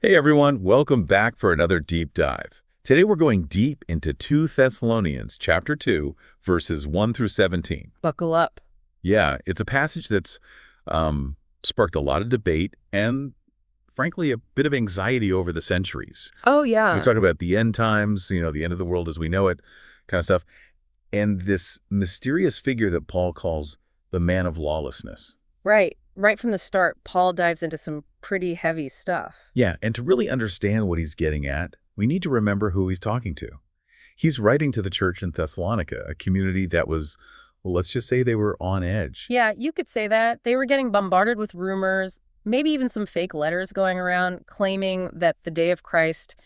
Hey everyone, welcome back for another deep dive. Today we're going deep into 2 Thessalonians chapter 2, verses 1 through 17. Buckle up. Yeah, it's a passage that's sparked a lot of debate and, frankly, a bit of anxiety over the centuries. Oh, We yeah. talk about the end times, the end of the world as we know it, kind of stuff, and this mysterious figure that Paul calls the man of lawlessness. Right. Right from the start, Paul dives into some pretty heavy stuff. Yeah, and to really understand what he's getting at, we need to remember who he's talking to. He's writing to the church in Thessalonica, a community that was, well, let's just say they were on edge. Yeah, you could say that. They were getting bombarded with rumors, maybe even some fake letters going around claiming that the day of Christ,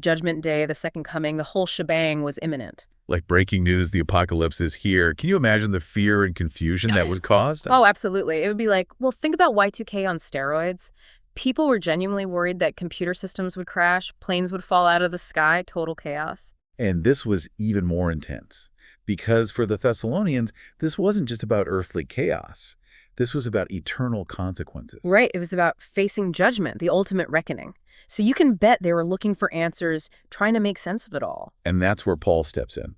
Judgment Day, the second coming, the whole shebang was imminent. Like breaking news, the apocalypse is here. Can you imagine the fear and confusion that was caused? Oh, absolutely. It would be like, well, think about Y2K on steroids. People were genuinely worried that computer systems would crash, planes would fall out of the sky, total chaos. And this was even more intense because for the Thessalonians, this wasn't just about earthly chaos. This was about eternal consequences. Right. It was about facing judgment, the ultimate reckoning. So you can bet they were looking for answers, trying to make sense of it all. And that's where Paul steps in.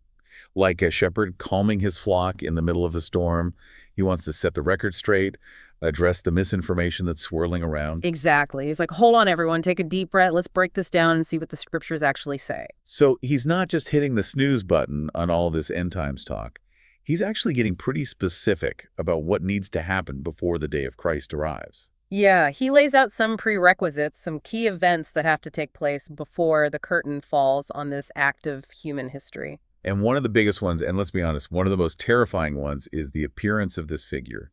Like a shepherd calming his flock in the middle of a storm, he wants to set the record straight, address the misinformation that's swirling around. Exactly. He's like, hold on, everyone, take a deep breath. Let's break this down and see what the scriptures actually say. So he's not just hitting the snooze button on all this end times talk. He's actually getting pretty specific about what needs to happen before the day of Christ arrives. Yeah, he lays out some prerequisites, some key events that have to take place before the curtain falls on this active human history. And one of the biggest ones, and let's be honest, one of the most terrifying ones is the appearance of this figure,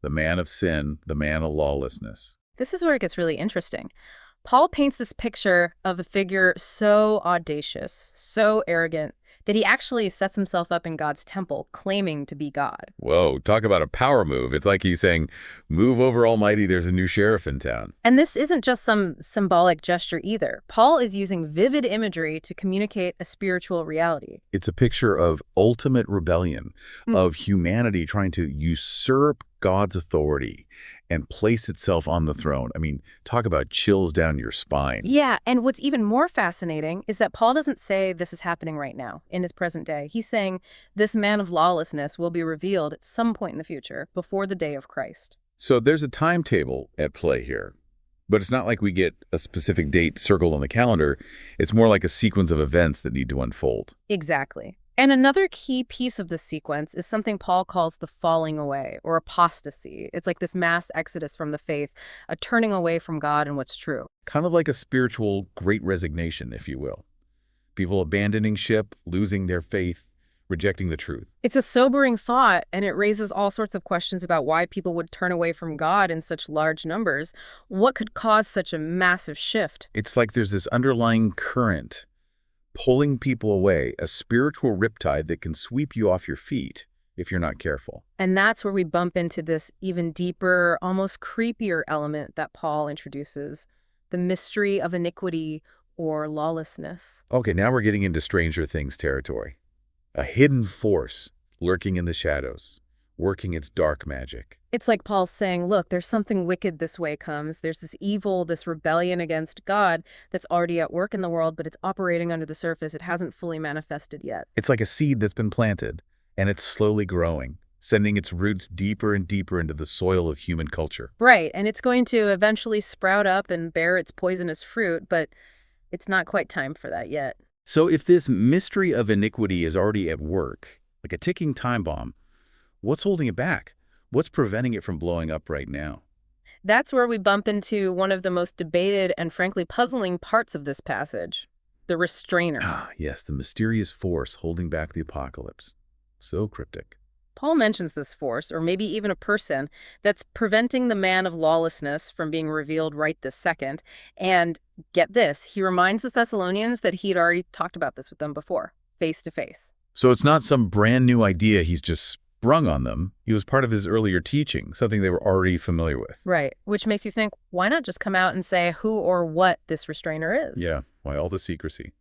the man of sin, the man of lawlessness. This is where it gets really interesting. Paul paints this picture of a figure so audacious, so arrogant, that he actually sets himself up in God's temple, claiming to be God. Whoa, talk about a power move. It's like he's saying, move over, Almighty, there's a new sheriff in town. And this isn't just some symbolic gesture either. Paul is using vivid imagery to communicate a spiritual reality. It's a picture of ultimate rebellion, of humanity trying to usurp God's authority and place itself on the throne. I mean, talk about chills down your spine. Yeah, and what's even more fascinating is that Paul doesn't say this is happening right now, in his present day. He's saying this man of lawlessness will be revealed at some point in the future, before the day of Christ. So there's a timetable at play here. But it's not like we get a specific date circled on the calendar. It's more like a sequence of events that need to unfold. Exactly. And another key piece of this sequence is something Paul calls the falling away, or apostasy. It's like this mass exodus from the faith, a turning away from God and what's true. Kind of like a spiritual great resignation, if you will. People abandoning ship, losing their faith, rejecting the truth. It's a sobering thought, and it raises all sorts of questions about why people would turn away from God in such large numbers. What could cause such a massive shift? It's like there's this underlying current pulling people away, a spiritual riptide that can sweep you off your feet if you're not careful. And that's where we bump into this even deeper, almost creepier element that Paul introduces, the mystery of iniquity or lawlessness. Okay, now we're getting into Stranger Things territory. A hidden force lurking in the shadows, working its dark magic. It's like Paul's saying, look, there's something wicked this way comes. There's this evil, this rebellion against God that's already at work in the world, but it's operating under the surface. It hasn't fully manifested yet. It's like a seed that's been planted, and it's slowly growing, sending its roots deeper and deeper into the soil of human culture. Right, and it's going to eventually sprout up and bear its poisonous fruit, but it's not quite time for that yet. So if this mystery of iniquity is already at work, like a ticking time bomb, what's holding it back? What's preventing it from blowing up right now? That's where we bump into one of the most debated and frankly puzzling parts of this passage, the restrainer. Ah, yes, the mysterious force holding back the apocalypse. So cryptic. Paul mentions this force, or maybe even a person, that's preventing the man of lawlessness from being revealed right this second. And get this, he reminds the Thessalonians that he'd already talked about this with them before, face to face. So it's not some brand new idea he's just sprung on them. He was part of his earlier teaching, something they were already familiar with. Right, which makes you think, why not just come out and say who or what this restrainer is? Yeah, why all the secrecy?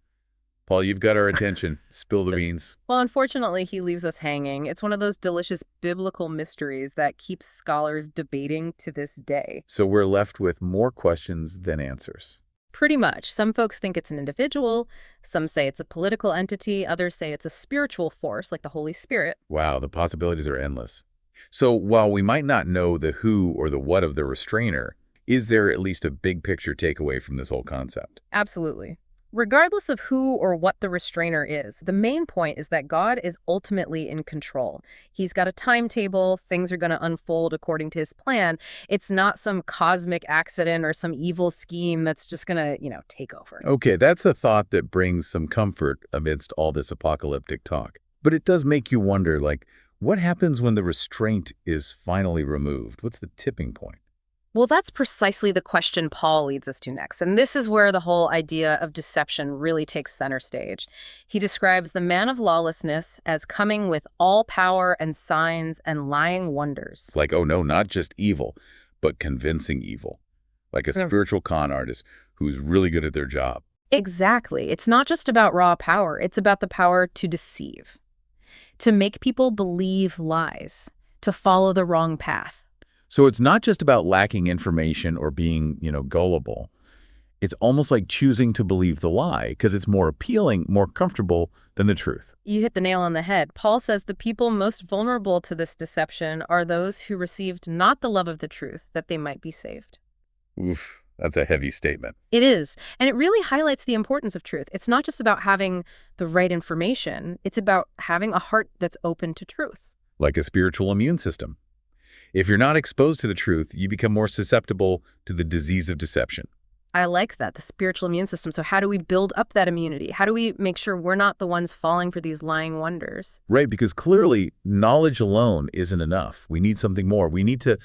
Paul, you've got our attention. Spill the beans. Well, unfortunately, he leaves us hanging. It's one of those delicious biblical mysteries that keeps scholars debating to this day. So we're left with more questions than answers. Pretty much. Some folks think it's an individual, some say it's a political entity, others say it's a spiritual force like the Holy Spirit. Wow, the possibilities are endless. So while we might not know the who or the what of the restrainer, is there at least a big picture takeaway from this whole concept? Absolutely. Regardless of who or what the restrainer is, the main point is that God is ultimately in control. He's got a timetable, things are going to unfold according to his plan. It's not some cosmic accident or some evil scheme that's just going to, take over. Okay, that's a thought that brings some comfort amidst all this apocalyptic talk. But it does make you wonder, what happens when the restraint is finally removed? What's the tipping point? Well, that's precisely the question Paul leads us to next. And this is where the whole idea of deception really takes center stage. He describes the man of lawlessness as coming with all power and signs and lying wonders. Like, oh no, not just evil, but convincing evil. Like a Mm. spiritual con artist who's really good at their job. Exactly. It's not just about raw power. It's about the power to deceive, to make people believe lies, to follow the wrong path. So it's not just about lacking information or being, gullible. It's almost like choosing to believe the lie because it's more appealing, more comfortable than the truth. You hit the nail on the head. Paul says the people most vulnerable to this deception are those who received not the love of the truth, that they might be saved. Oof, that's a heavy statement. It is. And it really highlights the importance of truth. It's not just about having the right information. It's about having a heart that's open to truth. Like a spiritual immune system. If you're not exposed to the truth, you become more susceptible to the disease of deception. I like that, the spiritual immune system. So how do we build up that immunity? How do we make sure we're not the ones falling for these lying wonders? Right, because clearly knowledge alone isn't enough. We need something more. We need to,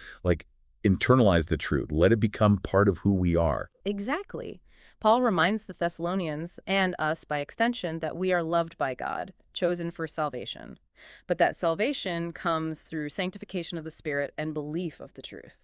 internalize the truth. Let it become part of who we are. Exactly. Paul reminds the Thessalonians, and us by extension, that we are loved by God, chosen for salvation. But that salvation comes through sanctification of the Spirit and belief of the truth.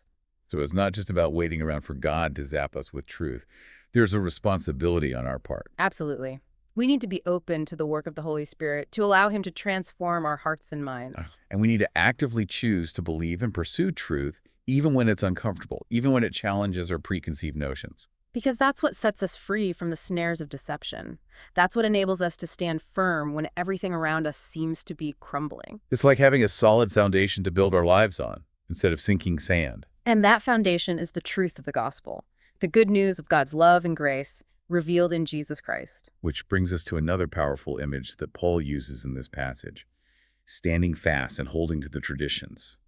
So it's not just about waiting around for God to zap us with truth. There's a responsibility on our part. Absolutely. We need to be open to the work of the Holy Spirit to allow him to transform our hearts and minds. And we need to actively choose to believe and pursue truth, even when it's uncomfortable, even when it challenges our preconceived notions. Because that's what sets us free from the snares of deception. That's what enables us to stand firm when everything around us seems to be crumbling. It's like having a solid foundation to build our lives on, instead of sinking sand. And that foundation is the truth of the gospel, the good news of God's love and grace revealed in Jesus Christ. Which brings us to another powerful image that Paul uses in this passage, standing fast and holding to the traditions.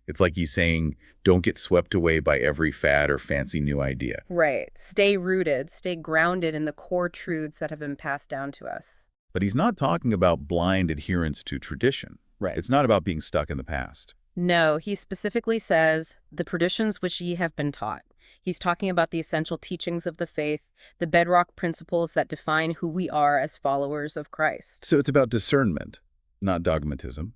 It's like he's saying, don't get swept away by every fad or fancy new idea. Right. Stay rooted, stay grounded in the core truths that have been passed down to us. But he's not talking about blind adherence to tradition. Right. It's not about being stuck in the past. No, he specifically says, the traditions which ye have been taught. He's talking about the essential teachings of the faith, the bedrock principles that define who we are as followers of Christ. So it's about discernment, not dogmatism.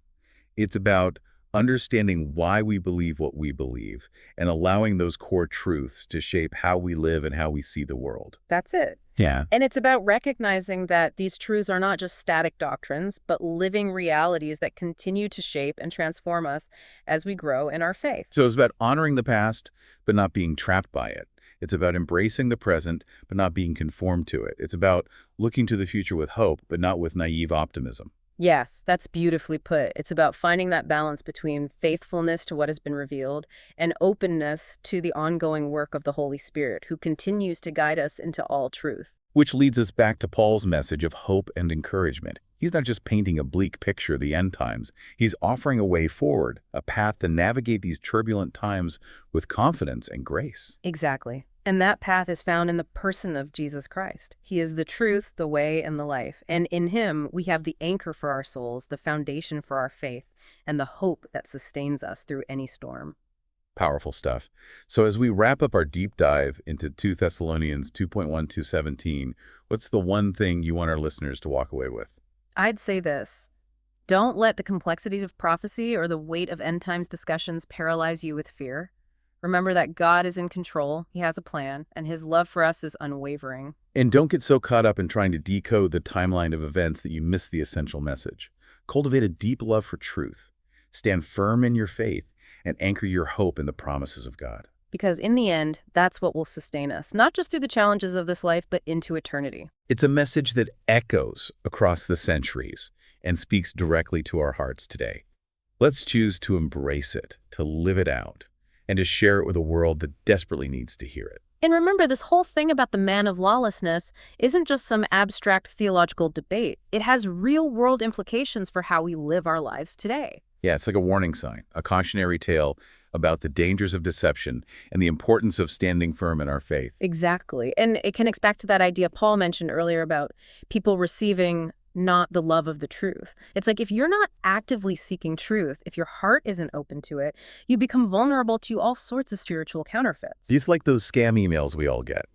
It's about understanding why we believe what we believe and allowing those core truths to shape how we live and how we see the world. That's it. Yeah. And it's about recognizing that these truths are not just static doctrines, but living realities that continue to shape and transform us as we grow in our faith. So it's about honoring the past, but not being trapped by it. It's about embracing the present, but not being conformed to it. It's about looking to the future with hope, but not with naive optimism. Yes, that's beautifully put. It's about finding that balance between faithfulness to what has been revealed and openness to the ongoing work of the Holy Spirit, who continues to guide us into all truth. Which leads us back to Paul's message of hope and encouragement. He's not just painting a bleak picture of the end times. He's offering a way forward, a path to navigate these turbulent times with confidence and grace. Exactly. And that path is found in the person of Jesus Christ. He is the truth, the way, and the life. And in him, we have the anchor for our souls, the foundation for our faith, and the hope that sustains us through any storm. Powerful stuff. So as we wrap up our deep dive into 2 Thessalonians 2.1-17, what's the one thing you want our listeners to walk away with? I'd say this. Don't let the complexities of prophecy or the weight of end times discussions paralyze you with fear. Remember that God is in control, he has a plan, and his love for us is unwavering. And don't get so caught up in trying to decode the timeline of events that you miss the essential message. Cultivate a deep love for truth. Stand firm in your faith and anchor your hope in the promises of God. Because in the end, that's what will sustain us, not just through the challenges of this life, but into eternity. It's a message that echoes across the centuries and speaks directly to our hearts today. Let's choose to embrace it, to live it out, and to share it with a world that desperately needs to hear it. And remember, this whole thing about the man of lawlessness isn't just some abstract theological debate. It has real-world implications for how we live our lives today. Yeah, it's like a warning sign, a cautionary tale about the dangers of deception and the importance of standing firm in our faith. Exactly. And it connects back to that idea Paul mentioned earlier about people receiving not the love of the truth. It's like if you're not actively seeking truth, if your heart isn't open to it, you become vulnerable to all sorts of spiritual counterfeits. Just like those scam emails we all get.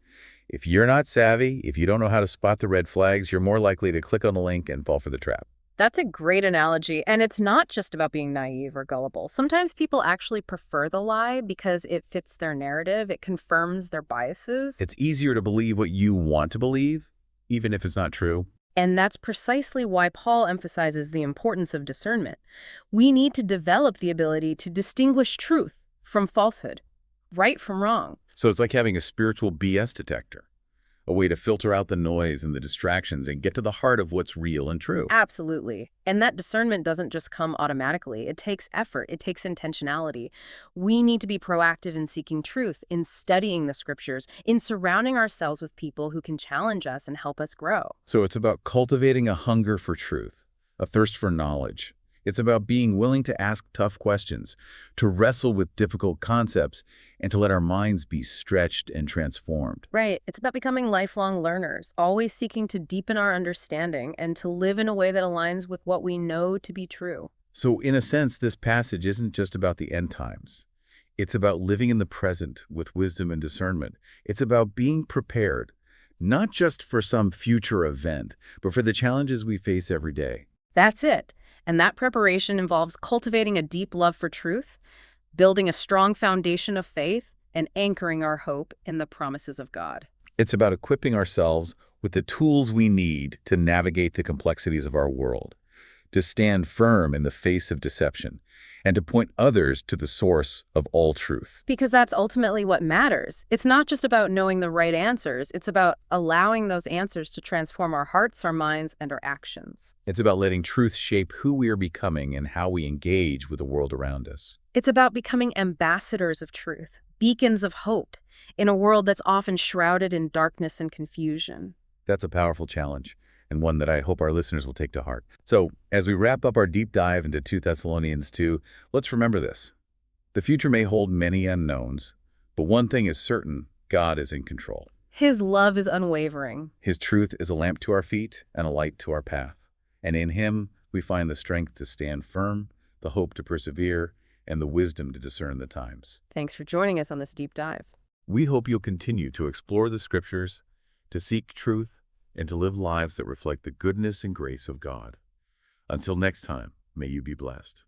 If you're not savvy, if you don't know how to spot the red flags, you're more likely to click on the link and fall for the trap. That's a great analogy. And it's not just about being naive or gullible. Sometimes people actually prefer the lie because it fits their narrative. It confirms their biases. It's easier to believe what you want to believe, even if it's not true. And that's precisely why Paul emphasizes the importance of discernment. We need to develop the ability to distinguish truth from falsehood, right from wrong. So it's like having a spiritual BS detector, a way to filter out the noise and the distractions and get to the heart of what's real and true. Absolutely. And that discernment doesn't just come automatically. It takes effort. It takes intentionality. We need to be proactive in seeking truth, in studying the scriptures, in surrounding ourselves with people who can challenge us and help us grow. So it's about cultivating a hunger for truth, a thirst for knowledge. It's about being willing to ask tough questions, to wrestle with difficult concepts, and to let our minds be stretched and transformed. Right. It's about becoming lifelong learners, always seeking to deepen our understanding and to live in a way that aligns with what we know to be true. So in a sense, this passage isn't just about the end times. It's about living in the present with wisdom and discernment. It's about being prepared, not just for some future event, but for the challenges we face every day. That's it. And that preparation involves cultivating a deep love for truth, building a strong foundation of faith, and anchoring our hope in the promises of God. It's about equipping ourselves with the tools we need to navigate the complexities of our world, to stand firm in the face of deception, and to point others to the source of all truth. Because that's ultimately what matters. It's not just about knowing the right answers. It's about allowing those answers to transform our hearts, our minds, and our actions. It's about letting truth shape who we are becoming and how we engage with the world around us. It's about becoming ambassadors of truth, beacons of hope, in a world that's often shrouded in darkness and confusion. That's a powerful challenge, and one that I hope our listeners will take to heart. So, as we wrap up our deep dive into 2 Thessalonians 2, let's remember this. The future may hold many unknowns, but one thing is certain: God is in control. His love is unwavering. His truth is a lamp to our feet and a light to our path. And in Him, we find the strength to stand firm, the hope to persevere, and the wisdom to discern the times. Thanks for joining us on this deep dive. We hope you'll continue to explore the Scriptures, to seek truth, and to live lives that reflect the goodness and grace of God. Until next time, may you be blessed.